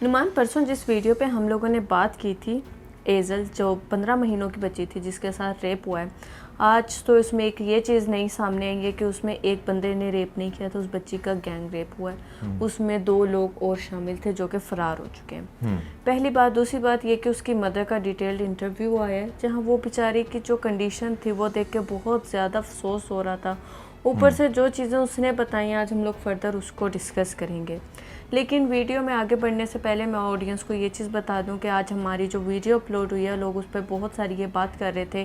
नुमान, परसों जिस वीडियो पे हम लोगों ने बात की थी, एजल जो 15 महीनों की बच्ची थी जिसके साथ रेप हुआ है, आज तो इसमें एक ये चीज़ नई सामने आई है कि उसमें एक बंदे ने रेप नहीं किया था, उस बच्ची का गैंग रेप हुआ है। उसमें 2 लोग और शामिल थे जो कि फ़रार हो चुके हैं। पहली बात। दूसरी बात ये कि उसकी मदर का डिटेल्ड इंटरव्यू आया है, जहाँ वो बेचारी की जो कंडीशन थी वो देख के बहुत ज़्यादा अफसोस हो रहा था। ऊपर से जो चीज़ें उसने बताई, आज हम लोग फर्दर उसको डिस्कस करेंगे। लेकिन वीडियो में आगे बढ़ने से पहले मैं ऑडियंस को ये चीज़ बता दूं कि आज हमारी जो वीडियो अपलोड हुई है, लोग उस पर बहुत सारी ये बात कर रहे थे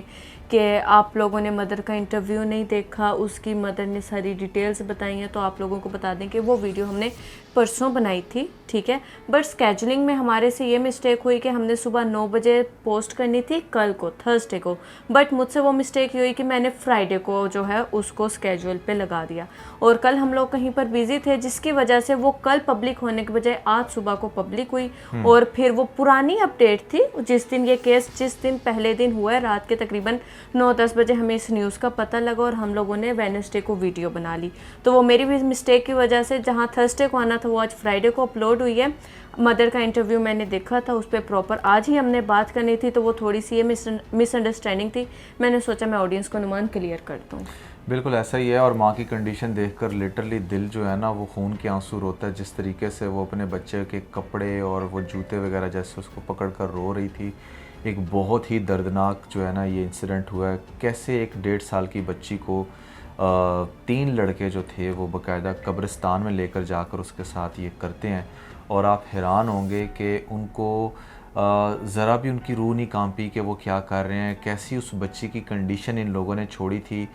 कि आप लोगों ने मदर का इंटरव्यू नहीं देखा, उसकी मदर ने सारी डिटेल्स बताई हैं। तो आप लोगों को बता दें कि वो वीडियो हमने परसों बनाई थी, ठीक है, बट स्केजुलिंग में हमारे से ये मिस्टेक हुई कि हमने सुबह 9 बजे पोस्ट करनी थी कल को, थर्सडे को, बट मुझसे वो मिस्टेक ये हुई कि मैंने फ्राइडे को जो है उसको स्केजुअल पे लगा दिया और कल हम लोग कहीं पर बिजी थे, जिसकी वजह से वो कल पब्लिक होने के बजाय आज सुबह को पब्लिक हुई। और फिर वो पुरानी अपडेट थी, जिस दिन ये केस जिस दिन पहले दिन हुआ है, रात के तकरीबन 9-10 बजे हमें इस न्यूज़ का पता लगा और हम लोगों ने वेडनेसडे को वीडियो बना ली। तो वो मेरी भी मिस्टेक की वजह से जहाँ थर्सडे को आना था वो आज फ्राइडे को अपलोड हुई है। मदर का इंटरव्यू मैंने देखा था, उस पर प्रॉपर आज ही हमने बात करनी थी, तो वो थोड़ी सी ये मिसअंडरस्टैंडिंग थी। मैंने सोचा मैं ऑडियंस को नुमान क्लियर कर दूँ। बिल्कुल ऐसा ही है। और माँ की कंडीशन देखकर लिटरली दिल जो है ना वो खून के आंसू रोता है। जिस तरीके से वो अपने बच्चे के कपड़े और वो जूते वगैरह जैसे उसको पकड़ कर रो रही थी, एक बहुत ही दर्दनाक जो है ना ये इंसिडेंट हुआ है। कैसे एक 1.5 साल की बच्ची को 3 लड़के जो थे वो बाकायदा कब्रिस्तान में लेकर जाकर उसके साथ ये करते हैं। और आप हैरान होंगे कि उनको ज़रा भी उनकी रूह नहीं कांपी कि वो क्या कर रहे हैं। कैसी उस बच्ची की कंडीशन इन लोगों ने छोड़ी थी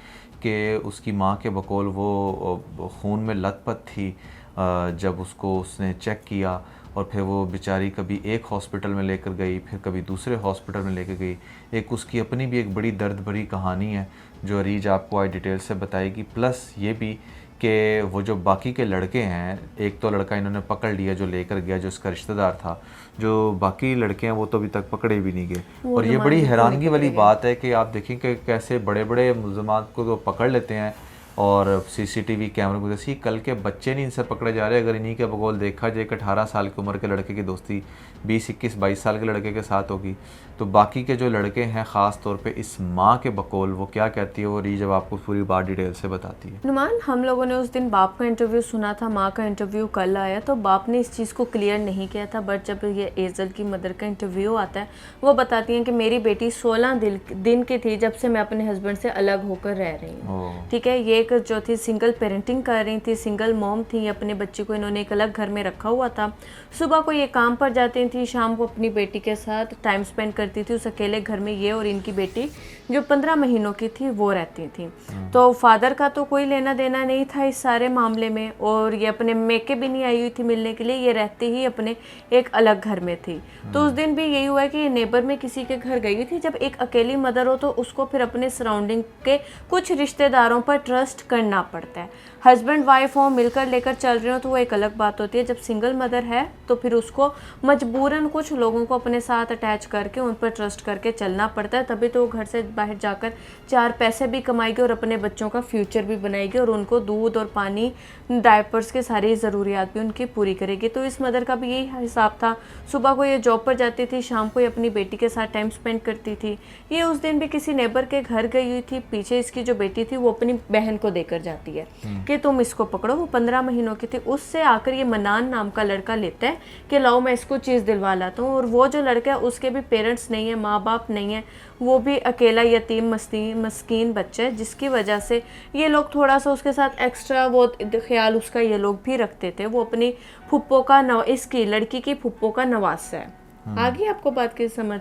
कि उसकी माँ के बकौल वो खून में लथपथ थी। जब उसको उसने चेक किया और फिर वो बेचारी कभी एक हॉस्पिटल में लेकर गई, फिर कभी दूसरे हॉस्पिटल में लेकर गई। एक उसकी अपनी भी एक बड़ी दर्द भरी कहानी है जो अरीज आपको आज डिटेल से बताएगी। प्लस ये भी कि वो जो बाकी के लड़के हैं, एक तो लड़का इन्होंने पकड़ लिया जो लेकर गया, जो इसका रिश्तेदार था, जो बाकी लड़के हैं वो तो अभी तक पकड़े भी नहीं गए। और ये बड़ी हैरानगी वाली बात है कि आप देखें कि कैसे बड़े बड़े मुल्ज़िमात को तो पकड़ लेते हैं और सीसीटीवी कैमरे को जैसे कल के बच्चे नहीं इनसे पकड़े जा रहे। अगर इन्हीं के बकौल देखा जाए कि 18 साल की उम्र के लड़के की दोस्ती 20-21-22 साल के लड़के के साथ होगी, तो बाकी के जो लड़के हैं ख़ास तौर पे इस माँ के बकौल वो क्या कहती है, वो री जब आपको पूरी बात डिटेल से बताती है। नुमान, हम लोगों ने उस दिन बाप का इंटरव्यू सुना था, माँ का इंटरव्यू कल आया, तो बाप ने इस चीज़ को क्लियर नहीं किया था। बट जब ये एजल की मदर का इंटरव्यू आता है, वो बताती हैं कि मेरी बेटी 16 दिन की थी जब से मैं अपने हस्बैंड से अलग होकर रह रही हूँ, ठीक है। ये एक जो थी सिंगल पेरेंटिंग कर रही थी, सिंगल मॉम थी। अपने बच्चे को इन्होंने एक अलग घर में रखा हुआ था। सुबह को ये काम पर जाती थी, शाम को अपनी बेटी के साथ टाइम स्पेंड करती थी। उस अकेले घर में ये और इनकी बेटी जो 15 महीनों की थी वो रहती थी। तो फादर का तो कोई लेना देना नहीं था इस सारे मामले में, और ये अपने मेके भी नहीं आई हुई थी मिलने के लिए, ये रहती ही अपने एक अलग घर में थी। तो उस दिन भी यही हुआ कि ये नेबर में किसी के घर गई हुई थी। जब एक अकेली मदर हो तो उसको फिर अपने सराउंडिंग के कुछ रिश्तेदारों पर ट्रस्ट करना पड़ता है। हस्बैंड वाइफ हो, मिलकर लेकर चल रहे हो तो वो एक अलग बात होती है। जब सिंगल मदर है तो फिर उसको मजबूरन कुछ लोगों को अपने साथ अटैच करके उन पर ट्रस्ट करके चलना पड़ता है, तभी तो वो घर से बाहर जाकर 4 पैसे भी कमाएगी और अपने बच्चों का फ्यूचर भी बनाएगी और उनको दूध और पानी, डायपर्स के सारी ज़रूरियात भी उनकी पूरी करेगी। तो इस मदर का भी यही हिसाब था। सुबह को ये जॉब पर जाती थी, शाम को ये अपनी बेटी के साथ टाइम स्पेंड करती थी। ये उस दिन भी किसी नेबर के घर गई हुई थी। पीछे इसकी जो बेटी थी वो अपनी बहन को देकर जाती है कि तुम इसको पकड़ो। वो 15 महीनों की थी। उससे आकर ये मनान नाम का लड़का लेता है कि लाओ मैं इसको चीज़ दिलवा लाता हूँ। और वो जो लड़का है उसके भी पेरेंट्स नहीं है, माँ बाप नहीं है, वो भी अकेला यतीम मस्कीन बच्चा है, जिसकी वजह से ये लोग थोड़ा सा उसके साथ एक्स्ट्रा वो ख्याल उसका ये लोग भी रखते थे। वो अपनी फुप्पो का इसकी लड़की की फुप्पो का नवासा है। आगे आपको बात की समझ,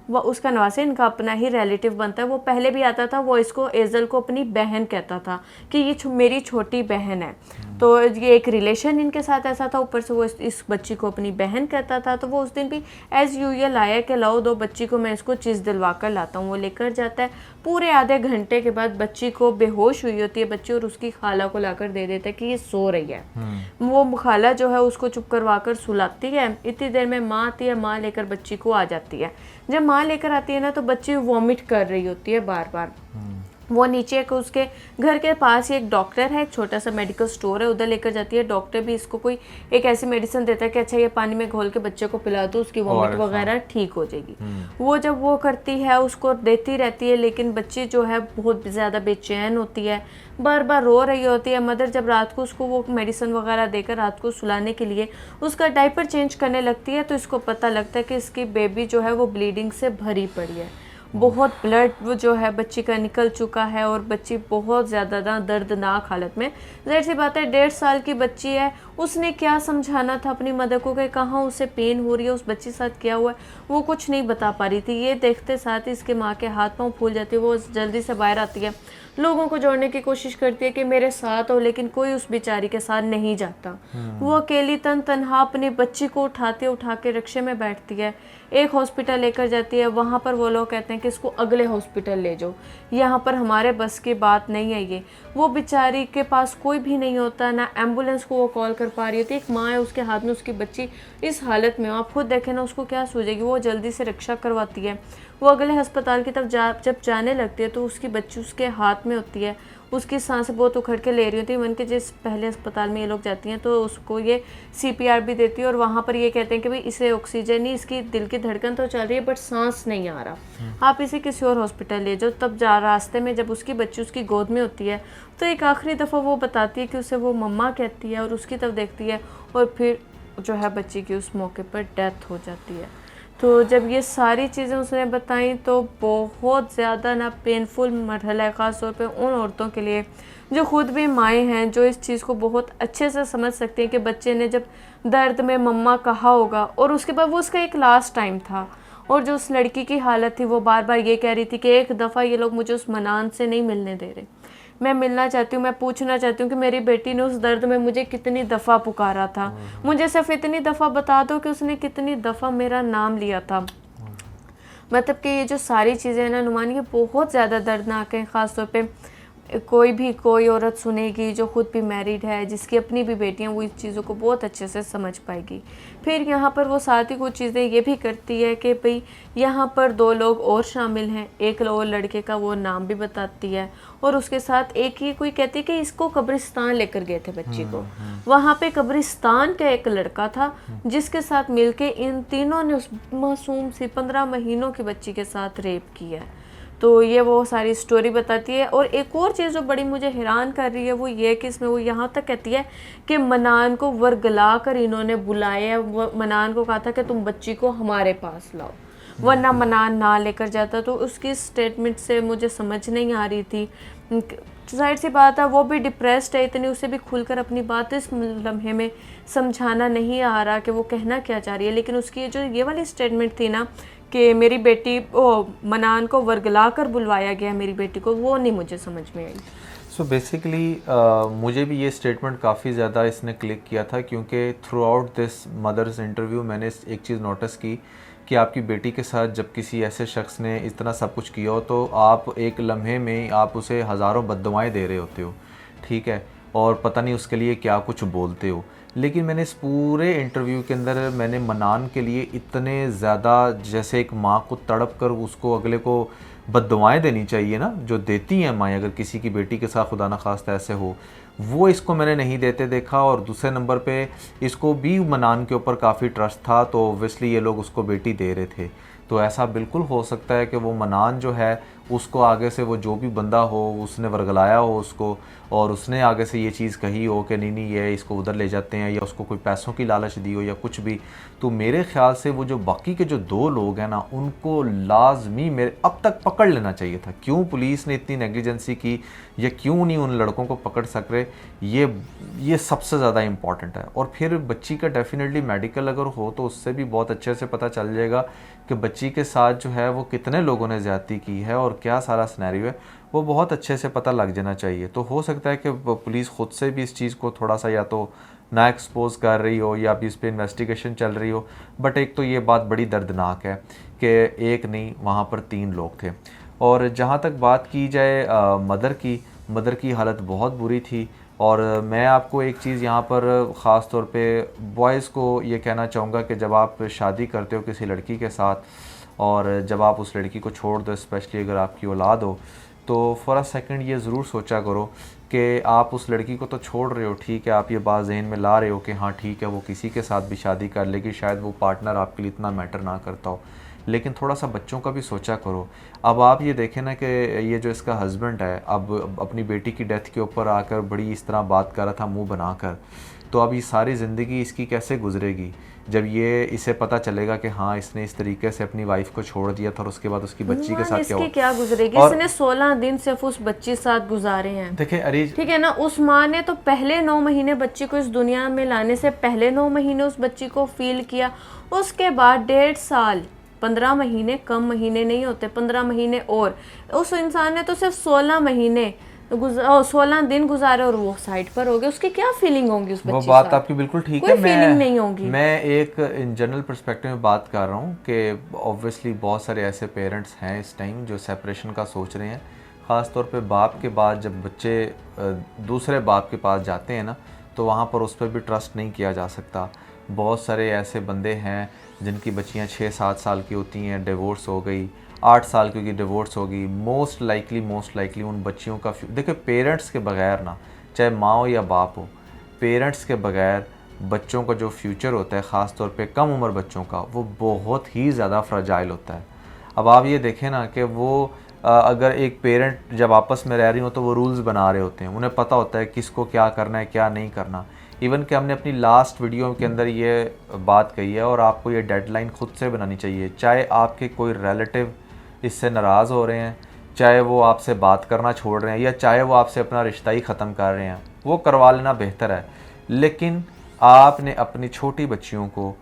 वो उसका नवासा इनका अपना ही रिलेटिव बनता है। वो पहले भी आता था, वो इसको एजल को अपनी बहन कहता था कि ये मेरी छोटी बहन है। तो ये एक रिलेशन इनके साथ ऐसा था, ऊपर से वो इस बच्ची को अपनी बहन कहता था। तो वो उस दिन भी एज यूजुअल आया कि लाओ दो बच्ची को मैं इसको चीज़ दिलवा कर लाता हूँ। वो लेकर जाता है। पूरे आधे घंटे के बाद बच्ची को बेहोश हुई होती है बच्ची, और उसकी खाला को लाकर दे देता है कि ये सो रही है। वो खाला जो है उसको चुप करवा कर सुलाती है। इतनी देर में माँ आती है, माँ लेकर बच्ची को आ जाती है। जब माँ लेकर आती है ना तो बच्ची वॉमिट कर रही होती है बार बार। वो नीचे एक उसके घर के पास ही एक डॉक्टर है, एक छोटा सा मेडिकल स्टोर है, उधर लेकर जाती है। डॉक्टर भी इसको कोई एक ऐसी मेडिसिन देता है कि अच्छा ये पानी में घोल के बच्चे को पिला दो, उसकी वॉमिट वगैरह ठीक हो जाएगी। वो जब वो करती है उसको देती रहती है, लेकिन बच्ची जो है बहुत ज़्यादा बेचैन होती है, बार बार रो रही होती है। मदर जब रात को उसको वो मेडिसिन वगैरह देकर रात को सुलाने के लिए उसका डायपर चेंज करने लगती है, तो इसको पता लगता है कि इसकी बेबी जो है वो ब्लीडिंग से भरी पड़ी है, बहुत ब्लड वो जो है बच्ची का निकल चुका है और बच्ची बहुत ज़्यादा ना दर्दनाक हालत में। ज़ाहिर सी बात है 1.5 साल की बच्ची है, उसने क्या समझाना था अपनी मदर को कि कहाँ उसे पेन हो रही है, उस बच्ची के साथ क्या हुआ है, वो कुछ नहीं बता पा रही थी। ये देखते साथ ही इसके माँ के हाथ पाँव फूल जाते हैं, वो जल्दी से बाहर आती है, लोगों को जोड़ने की कोशिश करती है कि मेरे साथ हो, लेकिन कोई उस बेचारी के साथ नहीं जाता। वो अकेली तन्हा अपनी बच्ची को उठा के रिक्शे में बैठती है, एक हॉस्पिटल लेकर जाती है। वहाँ पर वो लोग कहते हैं कि इसको अगले हॉस्पिटल ले जाओ, यहाँ पर हमारे बस की बात नहीं है ये। वो बेचारी के पास कोई भी नहीं होता, ना एम्बुलेंस को वो कॉल कर पा रही होती। एक माँ है, उसके हाथ में उसकी बच्ची इस हालत में, आप खुद देखें ना उसको क्या सूझेगी। वो जल्दी से रिक्शा करवाती है, वो अगले अस्पताल की तरफ जब जाने लगती है तो उसकी बच्ची उसके हाथ में होती है, उसकी सांसें बहुत उखड़ के ले रही होती है। मन के जिस पहले अस्पताल में ये लोग जाती हैं तो उसको ये CPR भी देती है, और वहाँ पर ये कहते हैं कि भाई इसे ऑक्सीजन नहीं, इसकी दिल की धड़कन तो चल रही है बट सांस नहीं आ रहा, आप इसे किसी और हॉस्पिटल ले जाओ। तब रास्ते में जब उसकी बच्ची उसकी गोद में होती है तो एक आखिरी दफ़ा वो बताती है कि उसे वो मम्मा कहती है और उसकी तरफ देखती है, और फिर जो है बच्ची की उस मौके पर डेथ हो जाती है। तो जब ये सारी चीज़ें उसने बताई तो बहुत ज़्यादा ना पेनफुल मरहला है, ख़ास तौर पे उन औरतों के लिए जो खुद भी माएँ हैं, जो इस चीज़ को बहुत अच्छे से समझ सकती हैं कि बच्चे ने जब दर्द में मम्मा कहा होगा, और उसके बाद वो उसका एक लास्ट टाइम था। और जो उस लड़की की हालत थी, वो बार बार ये कह रही थी कि एक दफ़ा ये लोग मुझे उस मनान से नहीं मिलने दे रहे, मैं मिलना चाहती हूँ, मैं पूछना चाहती हूँ कि मेरी बेटी ने उस दर्द में मुझे कितनी दफ़ा पुकारा था, मुझे सिर्फ इतनी दफ़ा बता दो कि उसने कितनी दफ़ा मेरा नाम लिया था। मतलब कि ये जो सारी चीज़ें हैं ना नुमान, ये बहुत ज़्यादा दर्दनाक हैं। ख़ास तौर पे कोई औरत सुनेगी जो खुद भी मैरिड है, जिसकी अपनी भी बेटियां, वो इस चीज़ों को बहुत अच्छे से समझ पाएगी। फिर यहाँ पर वो साथ ही कुछ चीज़ें ये भी करती है कि भाई यहाँ पर 2 लोग और शामिल हैं, एक और लड़के का वो नाम भी बताती है, और उसके साथ एक ही कोई कहती है कि इसको कब्रिस्तान लेकर गए थे बच्ची को, वहाँ पे कब्रिस्तान का एक लड़का था जिसके साथ मिलके इन तीनों ने उस मासूम सी 15 महीनों की बच्ची के साथ रेप किया है। तो ये वो सारी स्टोरी बताती है। और एक और चीज़ जो बड़ी मुझे हैरान कर रही है वो ये कि इसमें वो यहाँ तक कहती है कि मनान को वर्गला कर इन्होंने बुलाया, मनान को कहा था कि तुम बच्ची को हमारे पास लाओ, वरना मनान ना लेकर जाता। तो उसकी स्टेटमेंट से मुझे समझ नहीं आ रही थी। जाहिर सी बात है वो भी डिप्रेस्ड है इतनी, उसे भी खुलकर अपनी बात इस लम्हे में समझाना नहीं आ रहा कि वो कहना क्या चाह रही है। लेकिन उसकी जो ये वाली स्टेटमेंट थी ना कि मेरी बेटी मनान को वर्गला कर बुलवाया गया मेरी बेटी को, वो नहीं मुझे समझ में आई। सो बेसिकली मुझे भी ये स्टेटमेंट काफ़ी ज़्यादा इसने क्लिक किया था, क्योंकि throughout this mother's interview मैंने एक चीज़ नोटिस की कि आपकी बेटी के साथ जब किसी ऐसे शख्स ने इतना सब कुछ किया हो तो आप एक लम्हे में आप उसे हज़ारों बद्दुआएं दे रहे होते हो, ठीक है, और पता नहीं उसके लिए क्या कुछ बोलते हो। लेकिन मैंने इस पूरे इंटरव्यू के अंदर मैंने मनान के लिए इतने ज़्यादा, जैसे एक माँ को तड़प कर उसको अगले को बद्दुआएं देनी चाहिए ना, जो देती हैं माएँ अगर किसी की बेटी के साथ खुदा न खास्ता ऐसे हो, वो इसको मैंने नहीं देते देखा। और दूसरे नंबर पे इसको भी मनान के ऊपर काफ़ी ट्रस्ट था, तो ओब्वियसली ये लोग उसको बेटी दे रहे थे। तो ऐसा बिल्कुल हो सकता है कि वो मनान जो है उसको आगे से वो जो भी बंदा हो उसने वर्गलाया हो उसको, और उसने आगे से ये चीज़ कही हो कि नहीं नहीं ये इसको उधर ले जाते हैं, या उसको कोई पैसों की लालच दी हो या कुछ भी। तो मेरे ख्याल से वो जो बाकी के जो 2 लोग हैं ना, उनको लाजमी मेरे अब तक पकड़ लेना चाहिए था। क्यों पुलिस ने इतनी नेग्लिजेंसी की, या क्यों नहीं उन लड़कों को पकड़ सक रहे, ये सबसे ज़्यादा इम्पॉर्टेंट है। और फिर बच्ची का डेफिनेटली मेडिकल अगर हो तो उससे भी बहुत अच्छे से पता चल जाएगा कि बच्ची के साथ जो है वो कितने लोगों ने ज़्यादती की है और क्या सारा सिनेरियो है, वो बहुत अच्छे से पता लग जाना चाहिए। तो हो सकता है कि पुलिस खुद से भी इस चीज़ को थोड़ा सा या तो ना एक्सपोज कर रही हो या भी इस पर इन्वेस्टिगेशन चल रही हो। बट एक तो ये बात बड़ी दर्दनाक है कि एक नहीं वहाँ पर 3 लोग थे। और जहाँ तक बात की जाए मदर की हालत बहुत बुरी थी। और मैं आपको एक चीज़ यहाँ पर ख़ास तौर पे बॉयज़ को ये कहना चाहूँगा कि जब आप शादी करते हो किसी लड़की के साथ और जब आप उस लड़की को छोड़ दो, स्पेशली अगर आपकी औलाद हो, तो फॉर अ सेकंड ये ज़रूर सोचा करो कि आप उस लड़की को तो छोड़ रहे हो, ठीक है, आप ये बात जहन में ला रहे हो कि हाँ ठीक है वो किसी के साथ भी शादी कर लेगी, शायद वो पार्टनर आपके लिए इतना मैटर ना करता हो, लेकिन थोड़ा सा बच्चों का भी सोचा करो। अब आप ये देखें ना कि ये जो इसका हस्बैंड है अब अपनी बेटी की डेथ के ऊपर आकर बड़ी इस तरह बात कर रहा था मुंह बनाकर, तो अब ये सारी ज़िंदगी इसकी कैसे गुजरेगी जब ये इसे पता चलेगा कि हाँ इसने इस तरीके से अपनी वाइफ को छोड़ दिया था और उसके बाद उसकी बच्ची के साथ क्या हुआ। क्या गुजरेगी, इसने 16 दिन सिर्फ उस बच्ची साथ गुजारे हैं। देखिए अरीज, ठीक है ना, उस माँ ने तो पहले 9 महीने बच्ची को इस दुनिया में लाने से पहले 9 महीने उस बच्ची को फील किया, उसके बाद 1.5 साल, 15 महीने, कम महीने नहीं होते, 15 महीने, और उस इंसान ने तो सिर्फ 16 महीने 16 दिन गुजारे और वो साइड पर हो गए। उसकी क्या फीलिंग होंगी उस बच्ची वो बात आपकी बिल्कुल ठीक है, फीलिंग नहीं होगी। मैं एक इन जनरल पर्सपेक्टिव में बात कर रहा हूँ कि ऑब्वियसली बहुत सारे ऐसे पेरेंट्स हैं इस टाइम जो सेपरेशन का सोच रहे हैं, ख़ास तौर पे बाप के बाद जब बच्चे दूसरे बाप के पास जाते हैं ना तो वहाँ पर उस पर भी ट्रस्ट नहीं किया जा सकता। बहुत सारे ऐसे बंदे हैं जिनकी बच्चियाँ 6-7 साल की होती हैं, डिवोर्स हो गई, 8 साल की डिवोर्स होगी, मोस्ट लाइकली उन बच्चियों का देखिए पेरेंट्स के बगैर ना, चाहे माँ हो या बाप हो, पेरेंट्स के बगैर बच्चों का जो फ्यूचर होता है ख़ास तौर पे कम उम्र बच्चों का, वो बहुत ही ज़्यादा फ्रजाइल होता है। अब आप ये देखें ना कि वो अगर एक पेरेंट जब आपस में रह रही हो तो वो रूल्स बना रहे होते हैं, उन्हें पता होता है किसको क्या करना है क्या नहीं करना। इवन कि हमने अपनी लास्ट वीडियो के अंदर ये बात कही है और आपको ये डेडलाइन खुद से बनानी चाहिए, चाहे आपके कोई रिलेटिव इससे नाराज़ हो रहे हैं, चाहे वो आपसे बात करना छोड़ रहे हैं, या चाहे वो आपसे अपना रिश्ता ही ख़त्म कर रहे हैं, वो करवा लेना बेहतर है। लेकिन आपने अपनी छोटी बच्चियों को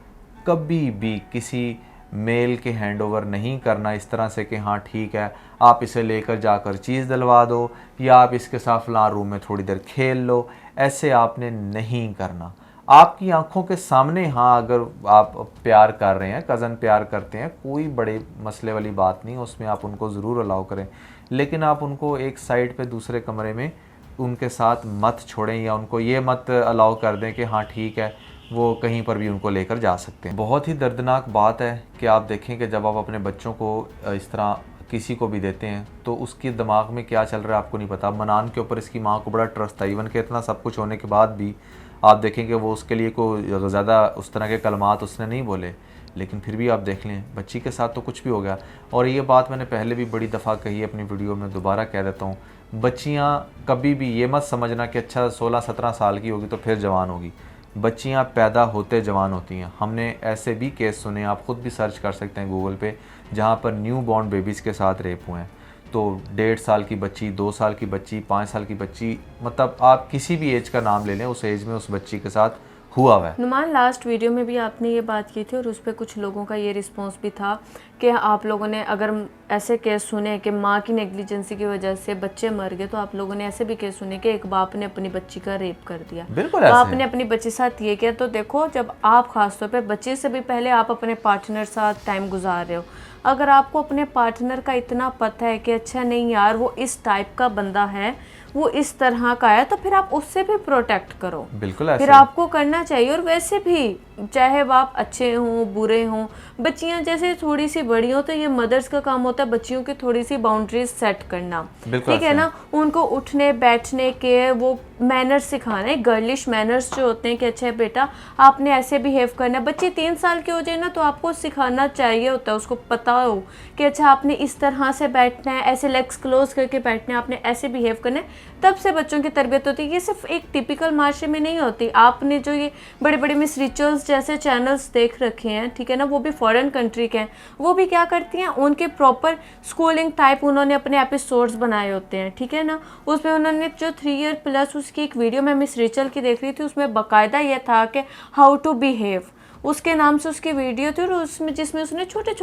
कभी भी किसी मेल के हैंडओवर नहीं करना इस तरह से कि हाँ ठीक है आप इसे लेकर जाकर चीज़ दिलवा दो या आप इसके साथ फलां रूम में थोड़ी देर खेल लो, ऐसे आपने नहीं करना। आपकी आंखों के सामने हाँ अगर आप प्यार कर रहे हैं, कज़न प्यार करते हैं, कोई बड़े मसले वाली बात नहीं, उसमें आप उनको ज़रूर अलाउ करें, लेकिन आप उनको एक साइड पे दूसरे कमरे में उनके साथ मत छोड़ें या उनको ये मत अलाउ कर दें कि हाँ ठीक है वो कहीं पर भी उनको लेकर जा सकते हैं। बहुत ही दर्दनाक बात है कि आप देखें कि जब आप अपने बच्चों को इस तरह किसी को भी देते हैं तो उसके दिमाग में क्या चल रहा है आपको नहीं पता। मनान के ऊपर इसकी माँ को बड़ा ट्रस्ट था, इवन कि इतना सब कुछ होने के बाद भी आप देखें कि वो उसके लिए कोई ज़्यादा उस तरह के कलमात उसने नहीं बोले, लेकिन फिर भी आप देख लें बच्ची के साथ तो कुछ भी हो गया। और ये बात मैंने पहले भी बड़ी दफ़ा कही है अपनी वीडियो में, दोबारा कह देता हूँ, बच्चियाँ कभी भी ये मत समझना कि अच्छा 16-17 साल की होगी तो फिर जवान होगी। बच्चियाँ पैदा होते जवान होती हैं। हमने ऐसे भी केस सुने, आप ख़ुद भी सर्च कर सकते हैं गूगल पे, जहाँ पर न्यू बॉर्न बेबीज़ के साथ रेप हुए हैं। तो 1.5 साल की बच्ची, 2 साल की बच्ची, 5 साल की बच्ची, मतलब आप किसी भी एज का नाम ले लें, उस एज में उस बच्ची के साथ हुआ हुआ है। नुमान, लास्ट वीडियो में भी आपने ये बात की थी और उस पर कुछ लोगों का ये रिस्पॉन्स भी था कि आप लोगों ने अगर ऐसे केस सुने कि माँ की नेग्लिजेंसी की वजह से बच्चे मर गए, तो आप लोगों ने ऐसे भी केस सुने कि एक बाप ने अपनी बच्ची का रेप कर दिया, बिल्कुल बाप ने अपनी बच्ची साथ ये किया। तो देखो, जब आप खासतौर पे बच्चे से भी पहले आप अपने पार्टनर साथ टाइम गुजार रहे हो, अगर आपको अपने पार्टनर का इतना पता है कि अच्छा नहीं यार वो इस टाइप का बंदा है, वो इस तरह का है, तो फिर आप उससे भी प्रोटेक्ट करो। बिल्कुल फिर आपको करना चाहिए। और वैसे भी चाहे बाप अच्छे हों बुरे हों, बच्चियां जैसे थोड़ी सी बड़ी हो तो ये मदर्स का काम होता है बच्चियों की थोड़ी सी बाउंड्रीज सेट करना, ठीक है ना, उनको उठने बैठने के वो मैनर्स सिखाना, गर्लिश मैनर्स जो होते हैं कि अच्छा बेटा आपने ऐसे बिहेव करना है। बच्ची 3 साल की हो जाए ना तो आपको सिखाना चाहिए होता है, उसको पता हो कि अच्छा आपने इस तरह से बैठना है, ऐसे लेग्स क्लोज करके बैठना है, आपने ऐसे बिहेव करना है, तब से बच्चों की तरबियत होती है। ये सिर्फ एक टिपिकल माशरे में नहीं होती। आपने जो ये बड़े बड़े मिस रिचुअल्स जैसे चैनल्स देख रखे हैं, ठीक है ना, वो भी फॉरेन कंट्री के हैं, वो भी क्या करती हैं, उनके प्रॉपर स्कूलिंग टाइप उन्होंने अपने एपिसोड्स बनाए होते हैं, ठीक है ना। उसमें उन्होंने जो 3 ईयर प्लस उसकी एक वीडियो में मिस रिचल की देख रही थी, उसमें बाकायदा ये था कि हाउ टू बिहेव, उसके नाम से उसकी वीडियो थी, और उसमें जिसमें उसने छोटे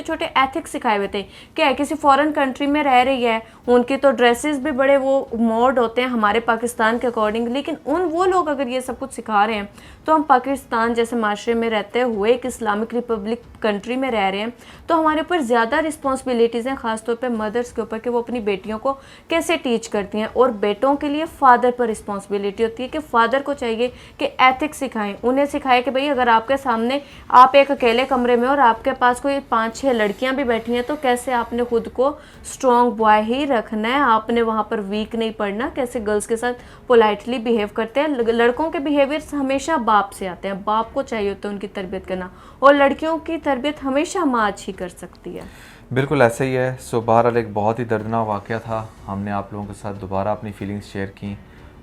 छोटे एथिक्स सिखाए हुए थे। क्या है, किसी फॉरेन कंट्री में रह रही है, उनकी तो ड्रेसेस भी बड़े वो मॉड होते हैं हमारे पाकिस्तान के अकॉर्डिंग, लेकिन वो लोग अगर ये सब कुछ सिखा रहे हैं तो हम पाकिस्तान जैसे माशरे में रहते हुए एक इस्लामिक रिपब्लिक कंट्री में रह रहे हैं, तो हमारे ऊपर ज़्यादा रिस्पॉन्सिबिलिटीज़ हैं, ख़ासतौर पर मदर्स के ऊपर, कि वो अपनी बेटियों को कैसे टीच करती हैं। और बेटों के लिए फ़ादर पर रिस्पॉन्सिबिलिटी होती है कि फ़ादर को चाहिए कि एथिक्स सिखाएं, उन्हें सिखाएं कि भाई अगर आप आपके सामने आप एक अकेले कमरे में और आपके पास कोई 5-6 लड़कियां भी बैठी हैं, तो कैसे आपने खुद को स्ट्रॉन्ग बॉय ही रखना है, आपने वहाँ पर वीक नहीं पड़ना, कैसे गर्ल्स के साथ पोलाइटली बिहेव करते हैं। लड़कों के बिहेवियर हमेशा बाप से आते हैं, बाप को चाहिए होता है उनकी तरबियत करना, और लड़कियों की तरबियत हमेशा माँ अच्छी कर सकती है। बिल्कुल ऐसे ही है। सो बहरहाल एक बहुत ही दर्दनाक वाक़या था, हमने आप लोगों के साथ दोबारा अपनी फीलिंग्स शेयर की,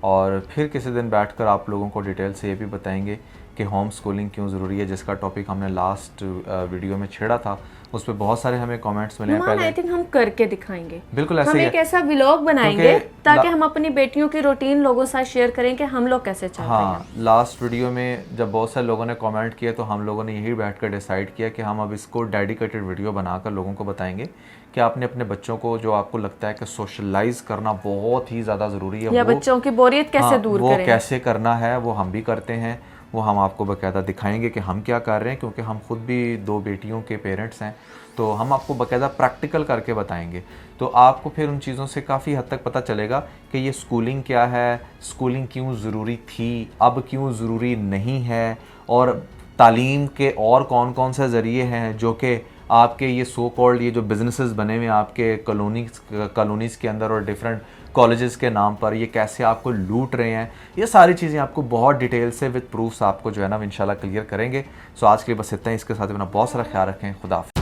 और फिर किसी दिन बैठकर आप लोगों को डिटेल से ये भी बताएंगे कि होम स्कूलिंग क्यों ज़रूरी है, जिसका टॉपिक हमने लास्ट वीडियो में छेड़ा था। उस पर बहुत सारे हमें कमेंट्स मिले हैं। पहले आई थिंक हम करके दिखाएंगे, बिल्कुल ऐसे हम ही एक है। ऐसा व्लॉग बनाएंगे क्योंकि ताकि हम अपनी बेटियों की रूटीन लोगों के साथ शेयर करें कि हम लोग कैसे चल रहे हैं। हाँ, लास्ट वीडियो में जब बहुत सारे लोगों ने कमेंट किए तो हम लोगों ने यही बैठकर डिसाइड किया कि हम अब इसको डेडिकेटेड वीडियो बनाकर लोगों को बताएंगे कि आपने अपने बच्चों को, जो आपको लगता है कि सोशलाइज करना बहुत ही ज़्यादा ज़रूरी है, या बच्चों की बोरियत कैसे दूर वो करें, कैसे करना है, वो हम भी करते हैं। वो हम आपको बाकायदा दिखाएंगे कि हम क्या कर रहे हैं, क्योंकि हम खुद भी 2 बेटियों के पेरेंट्स हैं, तो हम आपको बाकायदा प्रैक्टिकल करके बताएंगे। तो आपको फिर उन चीज़ों से काफ़ी हद तक पता चलेगा कि ये स्कूलिंग क्या है, स्कूलिंग क्यों ज़रूरी थी, अब क्यों ज़रूरी नहीं है, और तालीम के और कौन कौन से ज़रिए हैं जो कि आपके ये सो कॉल्ड ये जो बिजनेसेस बने हुए हैं आपके कॉलोनीज़ के अंदर और डिफरेंट कॉलेजेस के नाम पर, ये कैसे आपको लूट रहे हैं। ये सारी चीज़ें आपको बहुत डिटेल से विद प्रूफ्स आपको जो है ना इंशाल्लाह क्लियर करेंगे। सो आज के लिए बस इतना ही। इसके साथ अपना बहुत सारा ख्याल रखें। खुदा हाफ़िज़।